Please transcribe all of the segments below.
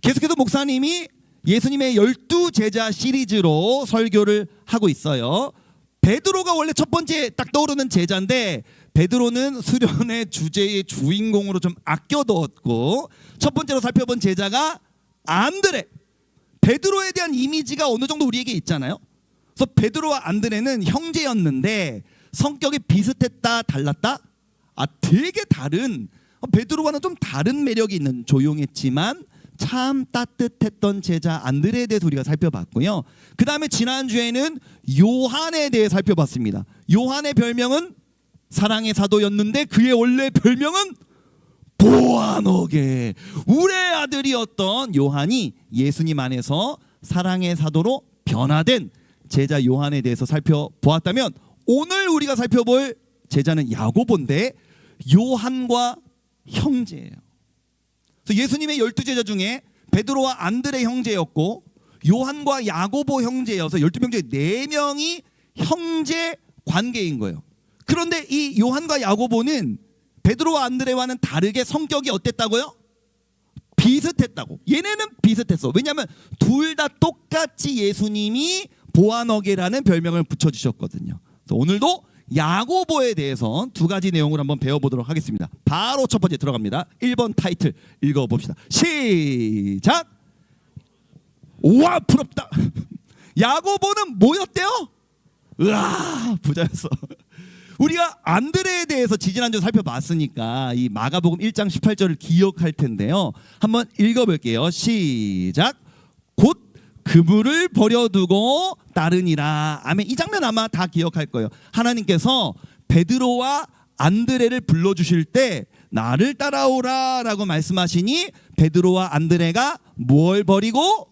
계속해서 목사님이 예수님의 12제자 시리즈로 설교를 하고 있어요. 베드로가 원래 첫 번째 딱 떠오르는 제자인데 베드로는 수련의 주제의 주인공으로 좀 아껴뒀고, 첫 번째로 살펴본 제자가 안드레. 베드로에 대한 이미지가 어느 정도 우리에게 있잖아요. 그래서 베드로와 안드레는 형제였는데 성격이 비슷했다 달랐다? 되게 다른, 베드로와는 좀 다른 매력이 있는, 조용했지만 참 따뜻했던 제자 안드레에 대해서 우리가 살펴봤고요. 그 다음에 지난주에는 요한에 대해 살펴봤습니다. 요한의 별명은 사랑의 사도였는데 그의 원래 별명은 보아너게. 우레 아들이었던 요한이 예수님 안에서 사랑의 사도로 변화된 제자 요한에 대해서 살펴보았다면, 오늘 우리가 살펴볼 제자는 야고보인데 요한과 형제예요. 그래서 예수님의 12제자 중에 베드로와 안드레 형제였고 요한과 야고보 형제여서 12명 중에 4명이 형제 관계인 거예요. 그런데 이 요한과 야고보는 베드로와 안드레와는 다르게 성격이 어땠다고요? 비슷했다고. 얘네는 비슷했어. 왜냐하면 둘 다 똑같이 예수님이 보아너게라는 별명을 붙여주셨거든요. 그래서 오늘도 야고보에 대해서 두 가지 내용을 한번 배워보도록 하겠습니다. 바로 첫 번째 들어갑니다. 1번 타이틀 읽어봅시다. 시작. 와, 부럽다. 야고보는 뭐였대요? 으아, 부자였어. 우리가 안드레에 대해서 지지난주 살펴봤으니까 이 마가복음 1장 18절을 기억할 텐데요. 한번 읽어볼게요. 시작. 곧 그물을 버려두고 따르니라. 아멘. 이 장면 아마 다 기억할 거예요. 하나님께서 베드로와 안드레를 불러주실 때 나를 따라오라 라고 말씀하시니 베드로와 안드레가 뭘 버리고?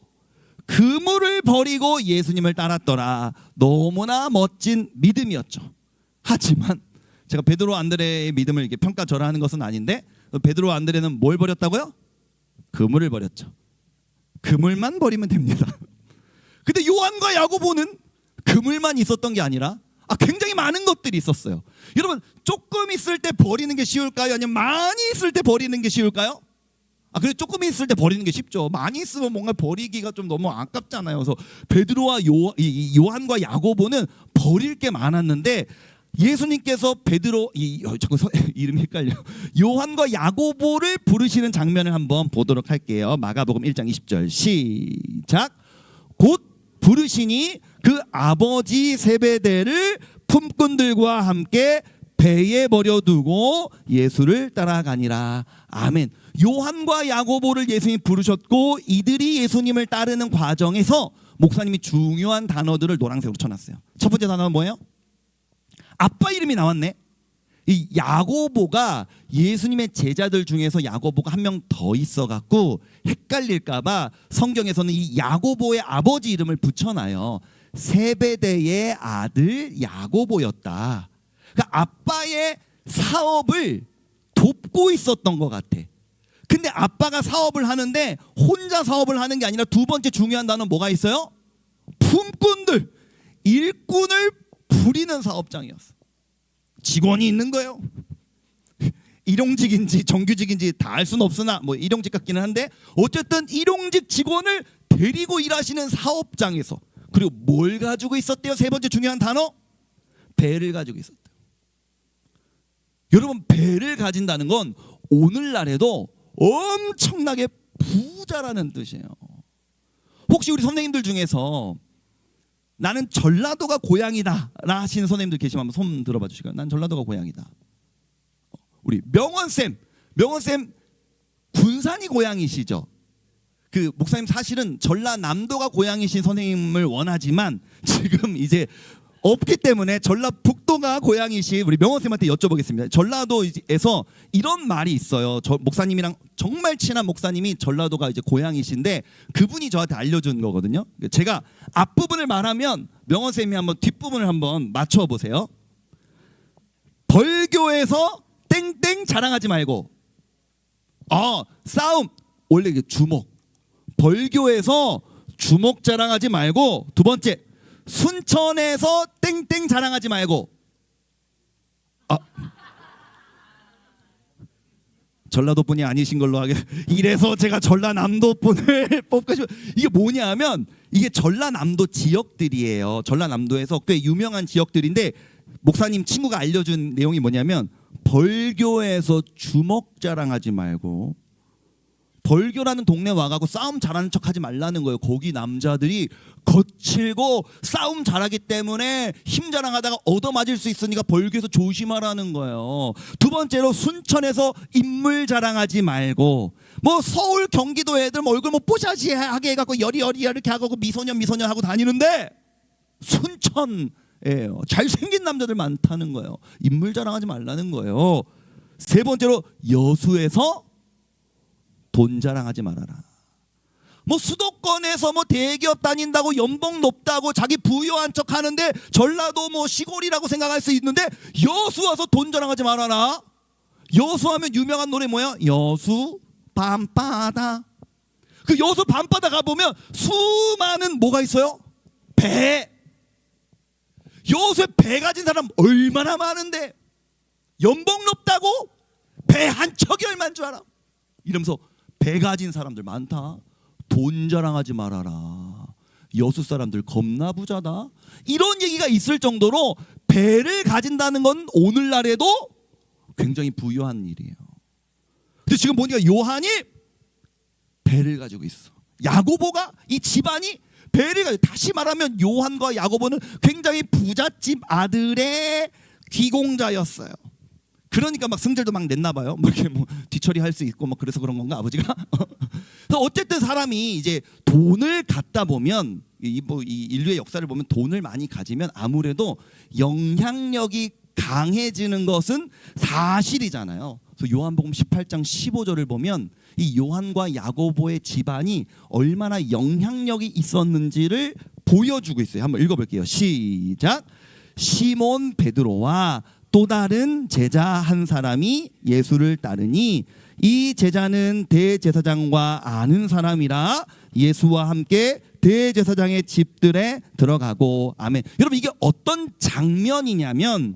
그물을 버리고 예수님을 따랐더라. 너무나 멋진 믿음이었죠. 하지만 제가 베드로 안드레의 믿음을 이렇게 평가절하하는 것은 아닌데, 베드로 안드레는 뭘 버렸다고요? 그물을 버렸죠. 그물만 버리면 됩니다. 근데 요한과 야고보는 그물만 있었던 게 아니라 굉장히 많은 것들이 있었어요. 여러분, 조금 있을 때 버리는 게 쉬울까요? 아니면 많이 있을 때 버리는 게 쉬울까요? 그래, 조금 있을 때 버리는 게 쉽죠. 많이 있으면 뭔가 버리기가 좀 너무 아깝잖아요. 그래서 베드로와 요한과 야고보는 버릴 게 많았는데, 예수님께서 베드로, 자꾸 이름이 헷갈려. 요한과 야고보를 부르시는 장면을 한번 보도록 할게요. 마가복음 1장 20절 시작. 곧 부르시니 그 아버지 세베대를 품꾼들과 함께 배에 버려두고 예수를 따라가니라. 아멘. 요한과 야고보를 예수님이 부르셨고 이들이 예수님을 따르는 과정에서 목사님이 중요한 단어들을 노란색으로 쳐놨어요. 첫 번째 단어는 뭐예요? 아빠 이름이 나왔네. 이 야고보가 예수님의 제자들 중에서 야고보가 한 명 더 있어갖고 헷갈릴까봐 성경에서는 이 야고보의 아버지 이름을 붙여놔요. 세베대의 아들 야고보였다. 그러니까 아빠의 사업을 돕고 있었던 것 같아. 근데 아빠가 사업을 하는데 혼자 사업을 하는 게 아니라 두 번째 중요한 단어는 뭐가 있어요? 품꾼들, 일꾼을 부리는 사업장이었어. 직원이 있는 거예요. 일용직인지 정규직인지 다 알 수는 없으나 뭐 일용직 같기는 한데, 어쨌든 일용직 직원을 데리고 일하시는 사업장에서, 그리고 뭘 가지고 있었대요? 세 번째 중요한 단어, 배를 가지고 있었대요. 여러분, 배를 가진다는 건 오늘날에도 엄청나게 부자라는 뜻이에요. 혹시 우리 선생님들 중에서 나는 전라도가 고향이다 라 하시는 선생님들 계시면 한번 손 들어봐 주시고요. 난 전라도가 고향이다. 우리 명원쌤 군산이 고향이시죠? 그 목사님 사실은 전라남도가 고향이신 선생님을 원하지만 지금 이제 없기 때문에 전라북도가 고향이신 우리 명원쌤한테 여쭤보겠습니다. 전라도에서 이런 말이 있어요. 목사님이랑 정말 친한 목사님이 전라도가 이제 고향이신데 그분이 저한테 알려준 거거든요. 제가 앞부분을 말하면 명원쌤이 한번 뒷부분을 한번 맞춰보세요. 벌교에서 땡땡 자랑하지 말고. 싸움. 원래 이게 주먹. 벌교에서 주먹 자랑하지 말고. 두 번째, 순천에서 땡땡 자랑하지 말고. 전라도분이 아니신 걸로 하게. 이래서 제가 전라남도분을 뽑고 싶어요. 이게 뭐냐면 이게 전라남도 지역들이에요. 전라남도에서 꽤 유명한 지역들인데 목사님 친구가 알려준 내용이 뭐냐면 벌교에서 주먹 자랑하지 말고 벌교라는 동네 와가고 싸움 잘하는 척하지 말라는 거예요. 거기 남자들이 거칠고 싸움 잘하기 때문에 힘 자랑하다가 얻어맞을 수 있으니까 벌교에서 조심하라는 거예요. 두 번째로 순천에서 인물 자랑하지 말고 뭐 서울 경기도 애들 뭐 얼굴 뭐 뽀샤시하게 해갖고 여리여리 이렇게 하고 미소년 하고 다니는데 순천에요. 잘생긴 남자들 많다는 거예요. 인물 자랑하지 말라는 거예요. 세 번째로 여수에서 돈 자랑하지 말아라. 뭐 수도권에서 뭐 대기업 다닌다고 연봉 높다고 자기 부유한 척 하는데 전라도 뭐 시골이라고 생각할 수 있는데 여수 와서 돈 자랑하지 말아라. 여수 하면 유명한 노래 뭐야? 여수 밤바다. 그 여수 밤바다 가보면 수많은 뭐가 있어요? 배. 여수에 배 가진 사람 얼마나 많은데 연봉 높다고 배 한 척이 얼마인 줄 알아? 이러면서 배 가진 사람들 많다. 돈 자랑하지 말아라. 여수 사람들 겁나 부자다. 이런 얘기가 있을 정도로 배를 가진다는 건 오늘날에도 굉장히 부유한 일이에요. 근데 지금 보니까 요한이 배를 가지고 있어. 야고보가 이 집안이 배를 가지고, 다시 말하면 요한과 야고보는 굉장히 부잣집 아들의 귀공자였어요. 그러니까 막 승질도 막 냈나 봐요. 뭐 이렇게 뭐 뒤처리할 수 있고 막 그래서 그런 건가 아버지가? 그래서 어쨌든 사람이 이제 돈을 갖다 보면 이 인류의 역사를 보면 돈을 많이 가지면 아무래도 영향력이 강해지는 것은 사실이잖아요. 그래서 요한복음 18장 15절을 보면 이 요한과 야고보의 집안이 얼마나 영향력이 있었는지를 보여주고 있어요. 한번 읽어볼게요. 시작. 시몬 베드로와 또 다른 제자 한 사람이 예수를 따르니 이 제자는 대제사장과 아는 사람이라 예수와 함께 대제사장의 집들에 들어가고. 아멘. 여러분 이게 어떤 장면이냐면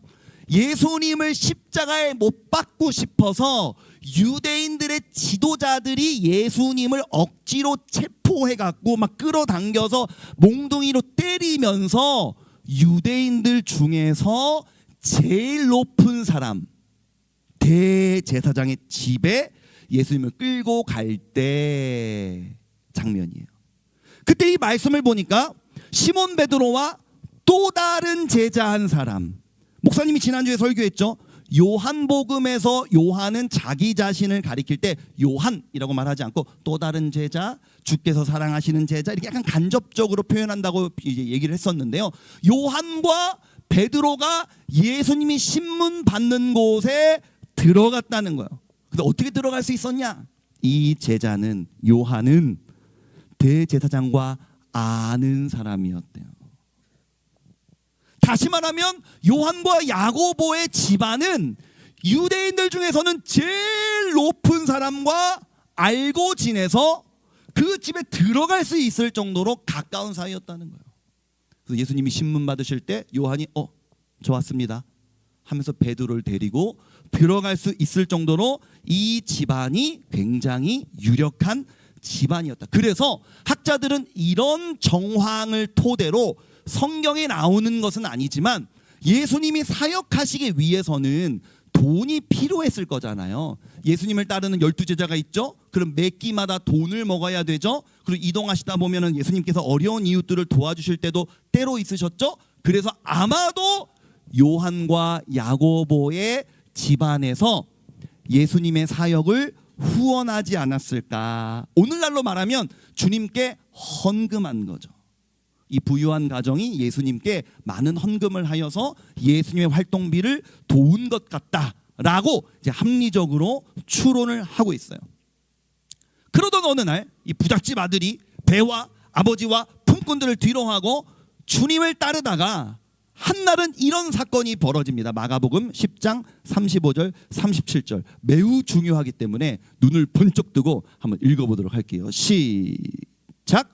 예수님을 십자가에 못 박고 싶어서 유대인들의 지도자들이 예수님을 억지로 체포해갖고 막 끌어당겨서 몽둥이로 때리면서 유대인들 중에서 제일 높은 사람 대제사장의 집에 예수님을 끌고 갈 때 장면이에요. 그때 이 말씀을 보니까 시몬 베드로와 또 다른 제자 한 사람, 목사님이 지난주에 설교했죠. 요한복음에서 요한은 자기 자신을 가리킬 때 요한이라고 말하지 않고 또 다른 제자, 주께서 사랑하시는 제자 이렇게 약간 간접적으로 표현한다고 이제 얘기를 했었는데요. 요한과 베드로가 예수님이 신문 받는 곳에 들어갔다는 거예요. 근데 어떻게 들어갈 수 있었냐? 이 제자는 요한은 대제사장과 아는 사람이었대요. 다시 말하면 요한과 야고보의 집안은 유대인들 중에서는 제일 높은 사람과 알고 지내서 그 집에 들어갈 수 있을 정도로 가까운 사이였다는 거예요. 그래서 예수님이 신문 받으실 때 요한이 저 왔습니다 하면서 베드로를 데리고 들어갈 수 있을 정도로 이 집안이 굉장히 유력한 집안이었다. 그래서 학자들은 이런 정황을 토대로 성경에 나오는 것은 아니지만 예수님이 사역하시기 위해서는 돈이 필요했을 거잖아요. 예수님을 따르는 12제자가 있죠. 그럼 매 끼마다 돈을 먹어야 되죠. 그리고 이동하시다 보면은 예수님께서 어려운 이웃들을 도와주실 때도 때로 있으셨죠. 그래서 아마도 요한과 야고보의 집안에서 예수님의 사역을 후원하지 않았을까. 오늘날로 말하면 주님께 헌금한 거죠. 이 부유한 가정이 예수님께 많은 헌금을 하여서 예수님의 활동비를 도운 것 같다라고 이제 합리적으로 추론을 하고 있어요. 그러던 어느 날 이 부잣집 아들이 배와 아버지와 품꾼들을 뒤로하고 주님을 따르다가 한날은 이런 사건이 벌어집니다. 마가복음 10장 35절 37절 매우 중요하기 때문에 눈을 번쩍 뜨고 한번 읽어보도록 할게요. 시작.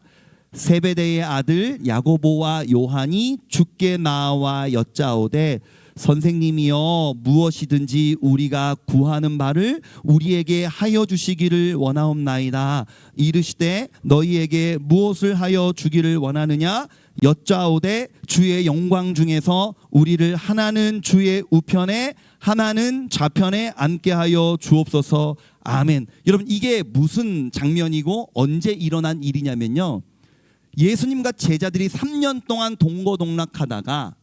세베대의 아들 야고보와 요한이 주께 나와 여짜오되 선생님이여 무엇이든지 우리가 구하는 바를 우리에게 하여 주시기를 원하옵나이다. 이르시되 너희에게 무엇을 하여 주기를 원하느냐 여짜오되 주의 영광 중에서 우리를 하나는 주의 우편에 하나는 좌편에 앉게 하여 주옵소서. 아멘. 여러분, 이게 무슨 장면이고 언제 일어난 일이냐면요, 예수님과 제자들이 3년 동안 동고동락하다가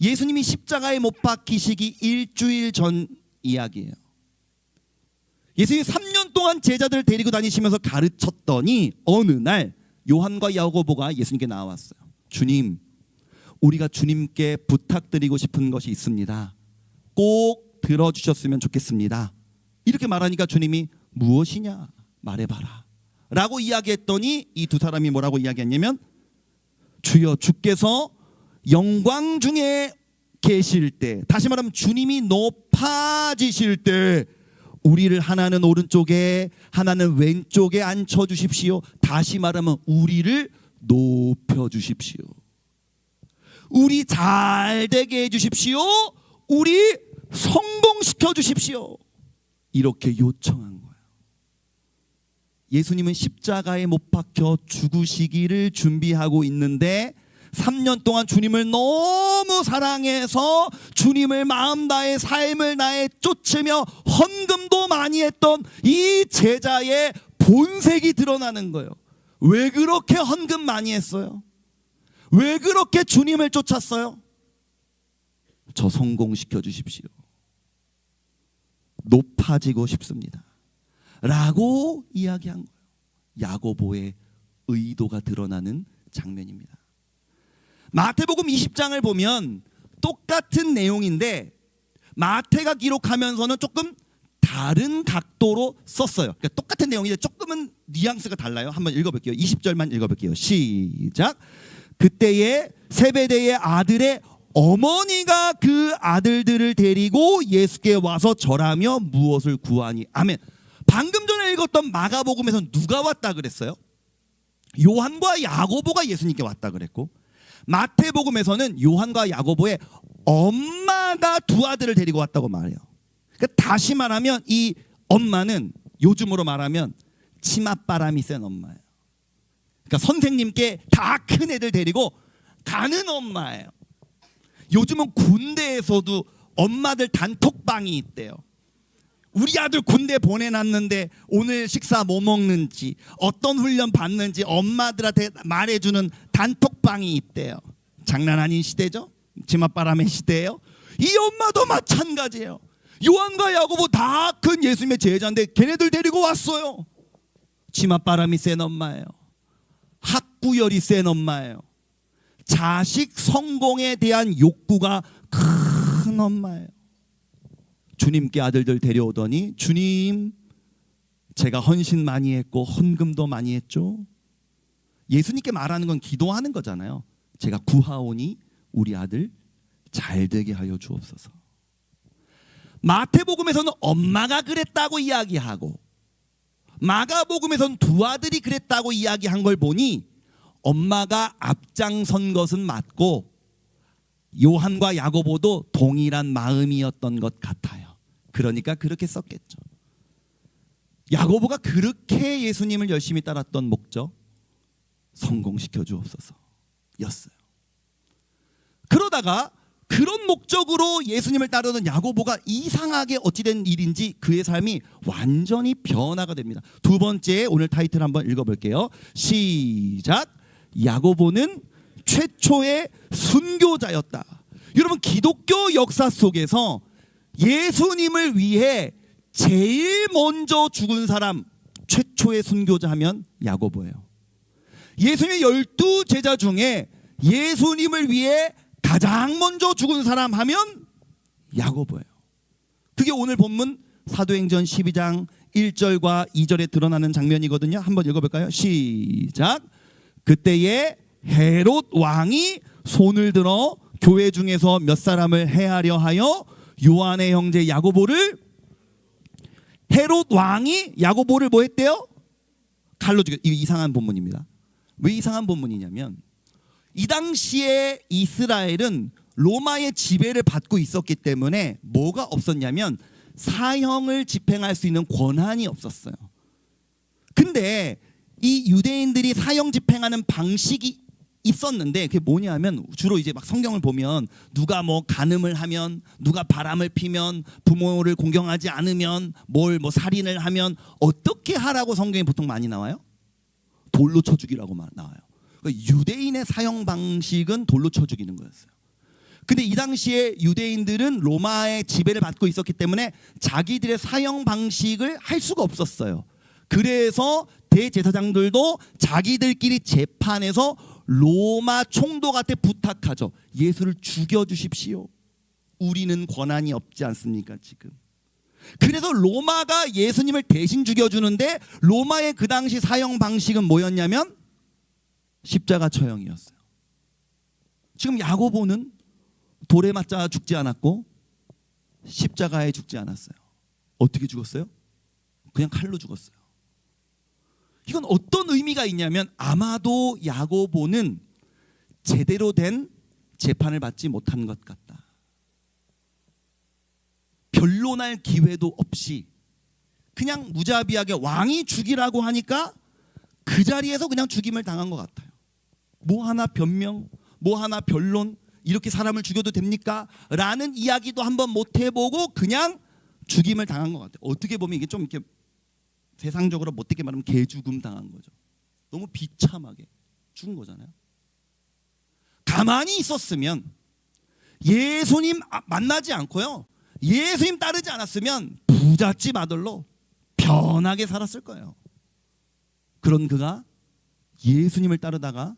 예수님이 십자가에 못 박히시기 일주일 전 이야기예요. 예수님이 3년 동안 제자들을 데리고 다니시면서 가르쳤더니 어느 날 요한과 야고보가 예수님께 나왔어요. 주님, 우리가 주님께 부탁드리고 싶은 것이 있습니다. 꼭 들어주셨으면 좋겠습니다. 이렇게 말하니까 주님이 무엇이냐 말해봐라 라고 이야기했더니 이 두 사람이 뭐라고 이야기했냐면, 주여 주께서 영광 중에 계실 때, 다시 말하면 주님이 높아지실 때 우리를 하나는 오른쪽에 하나는 왼쪽에 앉혀주십시오. 다시 말하면 우리를 높여주십시오. 우리 잘 되게 해주십시오. 우리 성공시켜 주십시오. 이렇게 요청한 거예요. 예수님은 십자가에 못 박혀 죽으시기를 준비하고 있는데 3년 동안 주님을 너무 사랑해서 주님을 마음 다해 삶을 다해 쫓으며 헌금도 많이 했던 이 제자의 본색이 드러나는 거예요. 왜 그렇게 헌금 많이 했어요? 왜 그렇게 주님을 쫓았어요? 저 성공시켜 주십시오. 높아지고 싶습니다 라고 이야기한 거예요. 야고보의 의도가 드러나는 장면입니다. 마태복음 20장을 보면 똑같은 내용인데 마태가 기록하면서는 조금 다른 각도로 썼어요. 그러니까 똑같은 내용인데 조금은 뉘앙스가 달라요. 한번 읽어볼게요. 20절만 읽어볼게요. 시작. 그때에 세베대의 아들의 어머니가 그 아들들을 데리고 예수께 와서 절하며 무엇을 구하니. 아멘. 방금 전에 읽었던 마가복음에서는 누가 왔다 그랬어요? 요한과 야고보가 예수님께 왔다 그랬고, 마태복음에서는 요한과 야고보의 엄마가 두 아들을 데리고 왔다고 말해요. 그러니까 다시 말하면 이 엄마는 요즘으로 말하면 치맛바람이 센 엄마예요. 그러니까 선생님께 다 큰 애들 데리고 가는 엄마예요. 요즘은 군대에서도 엄마들 단톡방이 있대요. 우리 아들 군대 보내놨는데 오늘 식사 뭐 먹는지, 어떤 훈련 받는지 엄마들한테 말해주는 단톡방이 있대요. 장난 아닌 시대죠. 치맛바람의 시대예요. 이 엄마도 마찬가지예요. 요한과 야고보 다 큰 예수님의 제자인데 걔네들 데리고 왔어요. 치맛바람이 센 엄마예요. 학구열이 센 엄마예요. 자식 성공에 대한 욕구가 큰 엄마예요. 주님께 아들들 데려오더니, 주님, 제가 헌신 많이 했고 헌금도 많이 했죠. 예수님께 말하는 건 기도하는 거잖아요. 제가 구하오니 우리 아들 잘 되게 하여 주옵소서. 마태복음에서는 엄마가 그랬다고 이야기하고 마가복음에서는 두 아들이 그랬다고 이야기한 걸 보니 엄마가 앞장선 것은 맞고 요한과 야고보도 동일한 마음이었던 것 같아요. 그러니까 그렇게 썼겠죠. 야고보가 그렇게 예수님을 열심히 따랐던 목적, 성공시켜 주옵소서 였어요. 그러다가 그런 목적으로 예수님을 따르던 야고보가 이상하게 어찌된 일인지 그의 삶이 완전히 변화가 됩니다. 두 번째, 오늘 타이틀 한번 읽어볼게요. 시작. 야고보는 최초의 순교자였다. 여러분, 기독교 역사 속에서 예수님을 위해 제일 먼저 죽은 사람, 최초의 순교자 하면 야고보예요. 예수님의 12 제자 중에 예수님을 위해 가장 먼저 죽은 사람 하면 야고보예요. 그게 오늘 본문 사도행전 12장 1절과 2절에 드러나는 장면이거든요. 한번 읽어볼까요? 시작. 그때에 헤롯 왕이 손을 들어 교회 중에서 몇 사람을 해하려 하여 요한의 형제 야고보를, 헤롯 왕이 야고보를 뭐 했대요? 칼로 죽였. 이거 이상한 본문입니다. 왜 이상한 본문이냐면 이 당시에 이스라엘은 로마의 지배를 받고 있었기 때문에 뭐가 없었냐면 사형을 집행할 수 있는 권한이 없었어요. 근데 이 유대인들이 사형 집행하는 방식이 있었는데 그게 뭐냐면 주로 이제 막 성경을 보면 누가 뭐 간음을 하면, 누가 바람을 피면, 부모를 공경하지 않으면, 뭘 뭐 살인을 하면 어떻게 하라고 성경에 보통 많이 나와요? 돌로 쳐 죽이라고 나와요. 그러니까 유대인의 사형 방식은 돌로 쳐 죽이는 거였어요. 근데 이 당시에 유대인들은 로마의 지배를 받고 있었기 때문에 자기들의 사형 방식을 할 수가 없었어요. 그래서 대제사장들도 자기들끼리 재판에서 로마 총독한테 부탁하죠. 예수를 죽여주십시오. 우리는 권한이 없지 않습니까 지금. 그래서 로마가 예수님을 대신 죽여주는데 로마의 그 당시 사형 방식은 뭐였냐면 십자가 처형이었어요. 지금 야고보는 돌에 맞자 죽지 않았고 십자가에 죽지 않았어요. 어떻게 죽었어요? 그냥 칼로 죽었어요. 이건 어떤 의미가 있냐면 아마도 야고보는 제대로 된 재판을 받지 못한 것 같다. 변론할 기회도 없이 그냥 무자비하게 왕이 죽이라고 하니까 그 자리에서 그냥 죽임을 당한 것 같아요. 뭐 하나 변명, 뭐 하나 변론, 이렇게 사람을 죽여도 됩니까? 라는 이야기도 한번 못 해보고 그냥 죽임을 당한 것 같아요. 어떻게 보면 이게 좀 이렇게 세상적으로 못되게 말하면 개죽음 당한 거죠. 너무 비참하게 죽은 거잖아요. 가만히 있었으면 예수님 만나지 않고요, 예수님 따르지 않았으면 부잣집 아들로 편하게 살았을 거예요. 그런 그가 예수님을 따르다가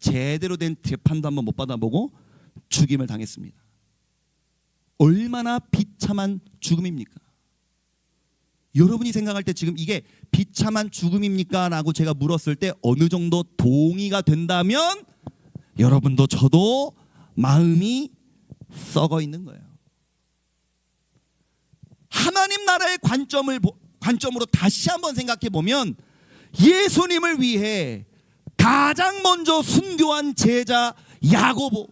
제대로 된 재판도 한번 못 받아보고 죽임을 당했습니다. 얼마나 비참한 죽음입니까? 여러분이 생각할 때 지금 이게 비참한 죽음입니까? 라고 제가 물었을 때 어느 정도 동의가 된다면 여러분도 저도 마음이 썩어 있는 거예요. 하나님 나라의 관점으로 다시 한번 생각해 보면 예수님을 위해 가장 먼저 순교한 제자 야고보,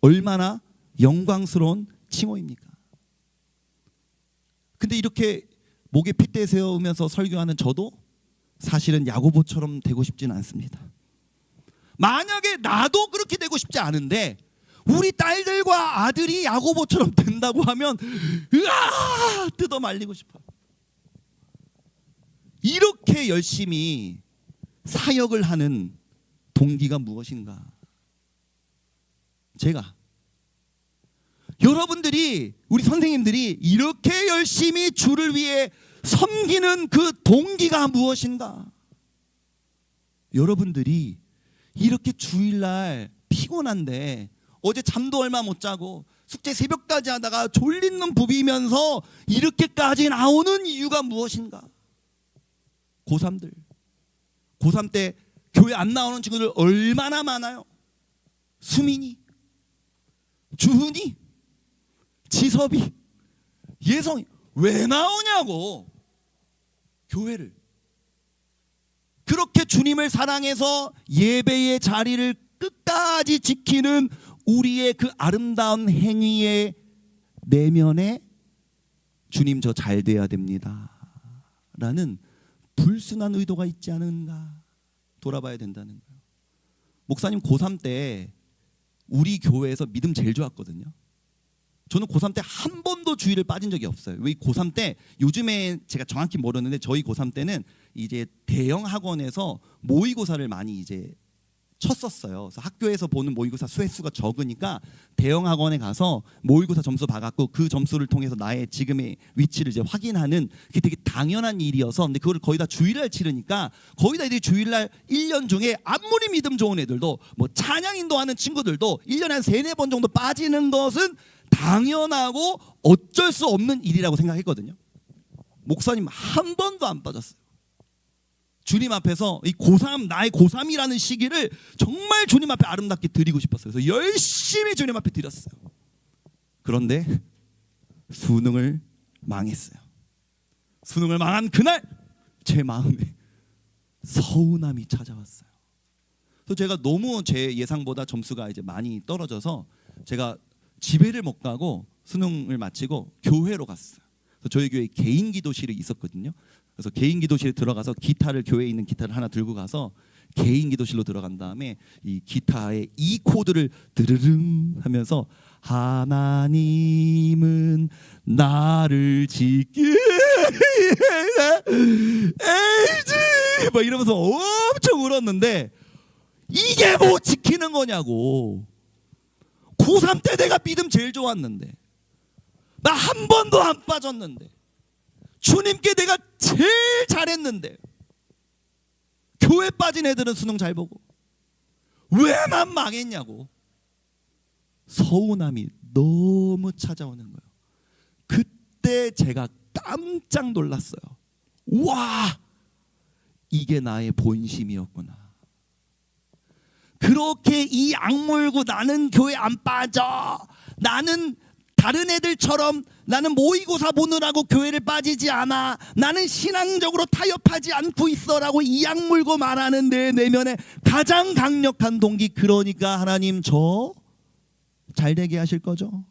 얼마나 영광스러운 칭호입니까? 근데 이렇게 목에 핏대 세우면서 설교하는 저도 사실은 야고보처럼 되고 싶지는 않습니다. 만약에 나도 그렇게 되고 싶지 않은데 우리 딸들과 아들이 야고보처럼 된다고 하면 으아 뜯어 말리고 싶어. 이렇게 열심히 사역을 하는 동기가 무엇인가? 제가, 여러분들이, 우리 선생님들이 이렇게 열심히 주를 위해 섬기는 그 동기가 무엇인가? 여러분들이 이렇게 주일날 피곤한데 어제 잠도 얼마 못 자고 숙제 새벽까지 하다가 졸린 눈 부비면서 이렇게까지 나오는 이유가 무엇인가? 고3들, 고3 때 교회 안 나오는 친구들 얼마나 많아요? 수민이, 주훈이, 지섭이, 예성이 왜 나오냐고. 교회를 그렇게 주님을 사랑해서 예배의 자리를 끝까지 지키는 우리의 그 아름다운 행위의 내면에 주님 저 잘 돼야 됩니다 라는 불순한 의도가 있지 않은가 돌아봐야 된다는 거예요. 목사님 고3 때 우리 교회에서 믿음 제일 좋았거든요. 저는 고3 때 한 번도 주일을 빠진 적이 없어요. 왜 고3 때, 요즘에 제가 정확히 모르는데 저희 고3 때는 이제 대형 학원에서 모의고사를 많이 이제 쳤었어요. 그래서 학교에서 보는 모의고사 수혜수가 적으니까 대형 학원에 가서 모의고사 점수 봐갖고 그 점수를 통해서 나의 지금의 위치를 이제 확인하는, 그게 되게 당연한 일이어서, 근데 그걸 거의 다 주일날 치르니까 거의 다 이제 주일날 1년 중에 아무리 믿음 좋은 애들도 뭐 찬양 인도하는 친구들도 1년에 한 3-4번 정도 빠지는 것은 당연하고 어쩔 수 없는 일이라고 생각했거든요. 목사님 한 번도 안 빠졌어요. 주님 앞에서 이 고3, 나의 고3이라는 시기를 정말 주님 앞에 아름답게 드리고 싶었어요. 그래서 열심히 주님 앞에 드렸어요. 그런데 수능을 망했어요. 수능을 망한 그날 제 마음에 서운함이 찾아왔어요. 그래서 제가 너무 제 예상보다 점수가 이제 많이 떨어져서 제가 집회를 못 가고 수능을 마치고 교회로 갔어요. 그래서 저희 교회 개인 기도실이 있었거든요. 그래서 개인 기도실에 들어가서 기타를, 교회에 있는 기타를 하나 들고 가서 개인 기도실로 들어간 다음에 이 기타의 이 코드를 드르릉 하면서 하나님은 나를 지키 에이지 막 이러면서 엄청 울었는데 이게 뭐 지키는 거냐고. 고3 때 내가 믿음 제일 좋았는데 나 한 번도 안 빠졌는데 주님께 내가 제일 잘했는데 교회 빠진 애들은 수능 잘 보고 왜 난 망했냐고 서운함이 너무 찾아오는 거예요. 그때 제가 깜짝 놀랐어요. 와, 이게 나의 본심이었구나. 그렇게 이 악물고 나는 교회 안 빠져, 나는 다른 애들처럼 나는 모의고사 보느라고 교회를 빠지지 않아, 나는 신앙적으로 타협하지 않고 있어라고 이 악물고 말하는 내 내면에 가장 강력한 동기, 그러니까 하나님 저 잘되게 하실 거죠?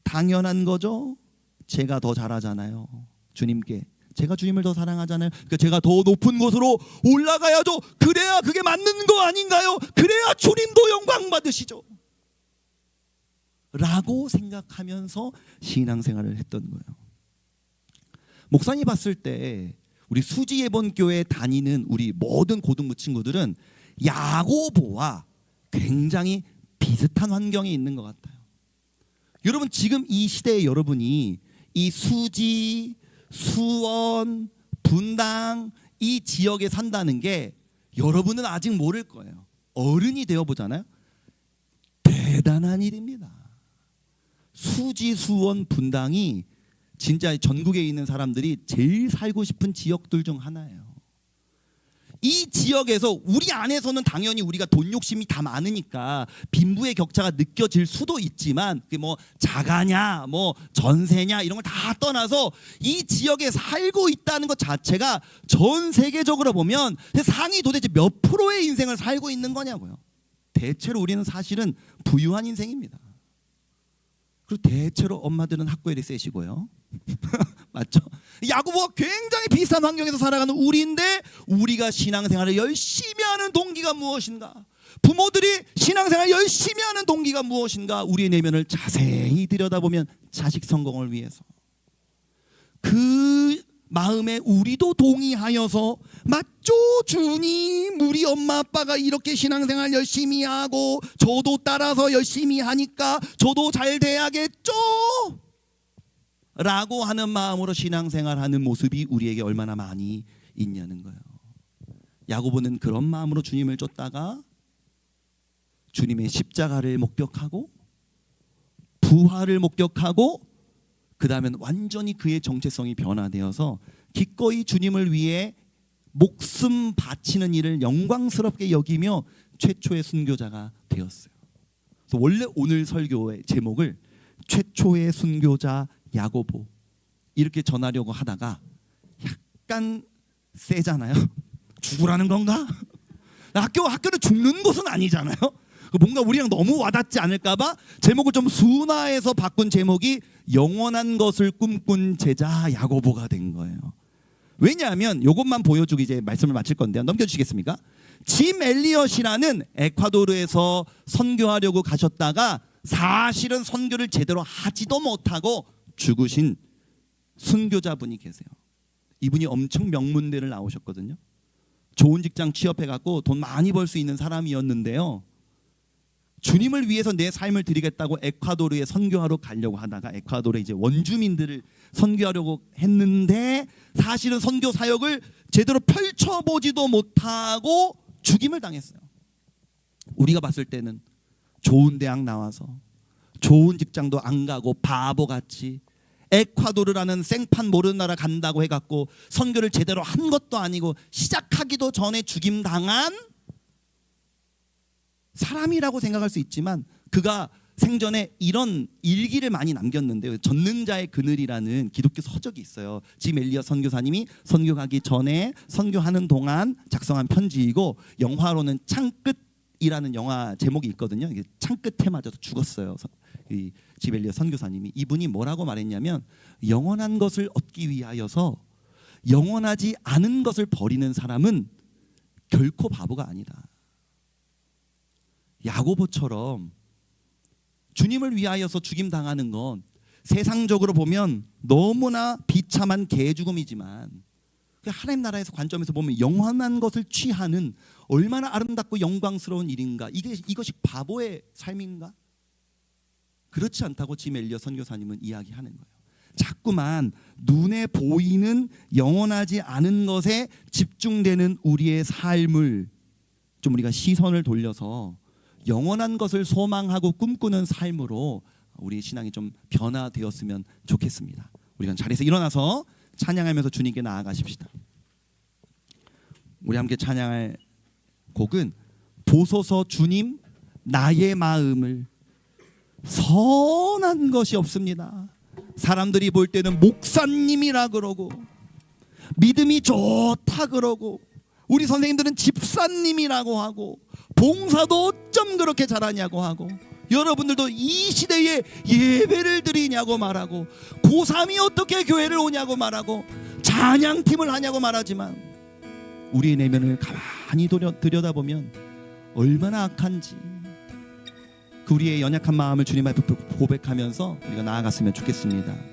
당연한 거죠? 제가 더 잘하잖아요. 주님께 제가 주님을 더 사랑하잖아요. 그러니까 제가 더 높은 곳으로 올라가야죠. 그래야 그게 맞는 거 아닌가요? 그래야 주님도 영광 받으시죠. 라고 생각하면서 신앙생활을 했던 거예요. 목사님 봤을 때 우리 수지예본교회 다니는 우리 모든 고등부 친구들은 야고보와 굉장히 비슷한 환경에 있는 것 같아요. 여러분 지금 이 시대에 여러분이 이 수지, 수원, 분당 이 지역에 산다는 게 여러분은 아직 모를 거예요. 어른이 되어 보잖아요. 대단한 일입니다. 수지, 수원, 분당이 진짜 전국에 있는 사람들이 제일 살고 싶은 지역들 중 하나예요. 이 지역에서 우리 안에서는 당연히 우리가 돈 욕심이 다 많으니까 빈부의 격차가 느껴질 수도 있지만 그게 뭐 자가냐 뭐 전세냐 이런 걸 다 떠나서 이 지역에 살고 있다는 것 자체가 전 세계적으로 보면 상위 도대체 몇 프로의 인생을 살고 있는 거냐고요. 대체로 우리는 사실은 부유한 인생입니다. 그리고 대체로 엄마들은 학구열이 세시고요. 맞죠? 야고보가 굉장히 비슷한 환경에서 살아가는 우리인데 우리가 신앙생활을 열심히 하는 동기가 무엇인가? 부모들이 신앙생활을 열심히 하는 동기가 무엇인가? 우리의 내면을 자세히 들여다보면 자식 성공을 위해서. 그 마음에 우리도 동의하여서 맞죠 주님, 우리 엄마 아빠가 이렇게 신앙생활 열심히 하고 저도 따라서 열심히 하니까 저도 잘 돼야겠죠? 라고 하는 마음으로 신앙생활하는 모습이 우리에게 얼마나 많이 있냐는 거예요. 야고보는 그런 마음으로 주님을 쫓다가 주님의 십자가를 목격하고 부활을 목격하고 그 다음엔 완전히 그의 정체성이 변화되어서 기꺼이 주님을 위해 목숨 바치는 일을 영광스럽게 여기며 최초의 순교자가 되었어요. 그래서 원래 오늘 설교의 제목을 최초의 순교자 야고보 이렇게 전하려고 하다가 약간 세잖아요. 죽으라는 건가? 학교는 죽는 곳은 아니잖아요. 뭔가 우리랑 너무 와닿지 않을까봐 제목을 좀 순화해서 바꾼 제목이 영원한 것을 꿈꾼 제자 야고보가 된 거예요. 왜냐하면 이것만 보여주고 이제 말씀을 마칠 건데요. 넘겨주시겠습니까? 짐 엘리엇이라는 에콰도르에서 선교하려고 가셨다가 사실은 선교를 제대로 하지도 못하고 죽으신 순교자분이 계세요. 이분이 엄청 명문대를 나오셨거든요. 좋은 직장 취업해갖고 돈 많이 벌 수 있는 사람이었는데요. 주님을 위해서 내 삶을 드리겠다고 에콰도르에 선교하러 가려고 하다가 에콰도르에 이제 원주민들을 선교하려고 했는데 사실은 선교 사역을 제대로 펼쳐보지도 못하고 죽임을 당했어요. 우리가 봤을 때는 좋은 대학 나와서 좋은 직장도 안 가고 바보같이 에콰도르라는 생판 모르는 나라 간다고 해갖고 선교를 제대로 한 것도 아니고 시작하기도 전에 죽임 당한 사람이라고 생각할 수 있지만 그가 생전에 이런 일기를 많이 남겼는데요. 전능자의 그늘이라는 기독교 서적이 있어요. 짐 엘리엇 선교사님이 선교 가기 전에 선교하는 동안 작성한 편지이고 영화로는 창끝 이라는 영화 제목이 있거든요. 이게 창끝에 맞아서 죽었어요. 이 지벨리오 선교사님이. 이분이 뭐라고 말했냐면 영원한 것을 얻기 위하여서 영원하지 않은 것을 버리는 사람은 결코 바보가 아니다. 야고보처럼 주님을 위하여서 죽임 당하는 건 세상적으로 보면 너무나 비참한 개죽음이지만 하나님 나라에서 관점에서 보면 영원한 것을 취하는 얼마나 아름답고 영광스러운 일인가. 이것이 바보의 삶인가? 그렇지 않다고 짐 엘리엇 선교사님은 이야기하는 거예요. 자꾸만 눈에 보이는 영원하지 않은 것에 집중되는 우리의 삶을 좀 우리가 시선을 돌려서 영원한 것을 소망하고 꿈꾸는 삶으로 우리 신앙이 좀 변화되었으면 좋겠습니다. 우리가 자리에서 일어나서 찬양하면서 주님께 나아가십시다. 우리 함께 찬양할 곡은 보소서 주님 나의 마음을 선한 것이 없습니다. 사람들이 볼 때는 목사님이라 그러고 믿음이 좋다 그러고 우리 선생님들은 집사님이라고 하고 봉사도 어쩜 그렇게 잘하냐고 하고 여러분들도 이 시대에 예배를 드리냐고 말하고 고3이 어떻게 교회를 오냐고 말하고 찬양팀을 하냐고 말하지만 우리의 내면을 가만히 들여다보면 얼마나 악한지 그 우리의 연약한 마음을 주님 앞에 고백하면서 우리가 나아갔으면 좋겠습니다.